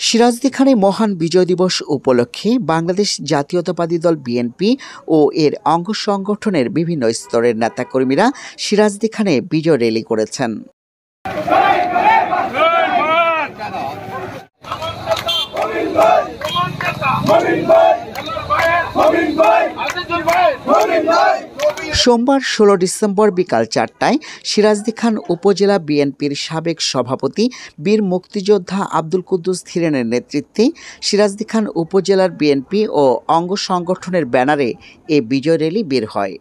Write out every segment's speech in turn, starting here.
সিরাজদিখানে মহান বিজয় দিবস উপলক্ষে বাংলাদেশ জাতীয়তাবাদী দল বিএনপি ও এর অঙ্গ সংগঠনের বিভিন্ন স্তরের নেতাকর্মীরা সিরাজদিখানে বিজয় র্যালি করেছেন। সোমবার ১৬ ডিসেম্বর বিকাল ৪টায় সিরাজদিখান উপজেলা বিএনপির সাবেক সভাপতি বীর মুক্তিযোদ্ধা আব্দুল কুদ্দুস ধীরেনের নেতৃত্বে সিরাজদিখান উপজেলার বিএনপি ও অঙ্গ সংগঠনের ব্যানারে এ বিজয় র্যালি বের হয়।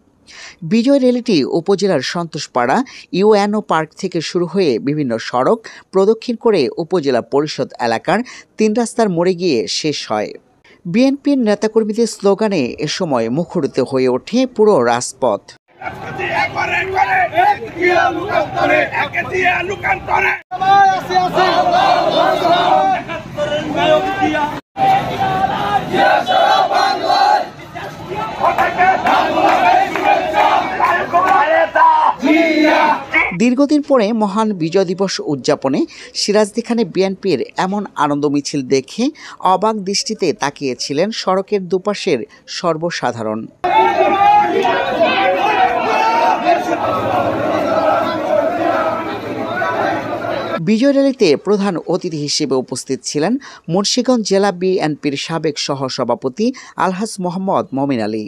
বিজয় র্যালিটি উপজেলার সন্তোষপাড়া ইউএনও পার্ক থেকে শুরু হয়ে বিভিন্ন সড়ক প্রদক্ষিণ করে উপজেলা পরিষদ এলাকার ৩ রাস্তার মোড়ে গিয়ে শেষ হয়। বিএনপির নেতাকর্মীদের স্লোগানে এ সময় মুখরিত হয়ে ওঠে পুরো রাজপথ। দীর্ঘদিন পরে মহান বিজয় দিবস উদযাপনে সিরাজদিখানে বিএনপির এমন আনন্দ মিছিল দেখে অবাক দৃষ্টিতে তাকিয়েছিলেন সড়কের দুপাশের সর্বসাধারণ। বিজয় র্যালিতে প্রধান অতিথি হিসেবে উপস্থিত ছিলেন মুন্সিগঞ্জ জেলা বিএনপির সাবেক সহসভাপতি আলহাজ মোহাম্মদ মমিন আলী।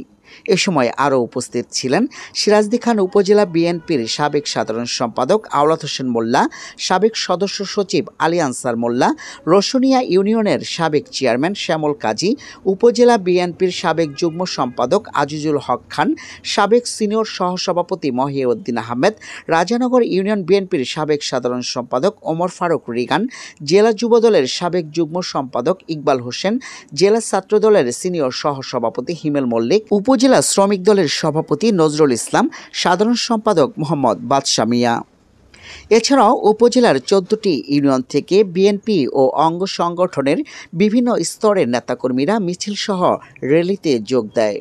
এ সময় আরও উপস্থিত ছিলেন সিরাজদিখান উপজেলা বিএনপির সাবেক সাধারণ সম্পাদক আওলাদ হোসেন মোল্লা, সাবেক সদস্য সচিব আলী আনসার মোল্লা, রসুনিয়া ইউনিয়নের সাবেক চেয়ারম্যান শ্যামল কাজী, উপজেলা বিএনপির সাবেক যুগ্ম সম্পাদক আজিজুল হক খান, সাবেক সিনিয়র সহসভাপতি মহিউদ্দিন আহমেদ, রাজানগর ইউনিয়ন বিএনপির সাবেক সাধারণ সম্পাদক ওমর ফারুক রিগান, জেলা যুবদলের সাবেক যুগ্ম সম্পাদক ইকবাল হোসেন, জেলা ছাত্রদলের সিনিয়র সহসভাপতি হিমেল মল্লিক, উপজেলা শ্রমিক দলের সভাপতি নজরুল ইসলাম, সাধারণ সম্পাদক মোহাম্মদ বাদশা মিয়া। এছাড়াও উপজেলার ১৪টি ইউনিয়ন থেকে বিএনপি ও অঙ্গ সংগঠনের বিভিন্ন স্তরের নেতাকর্মীরা মিছিলসহ র্যালিতে যোগ দেয়।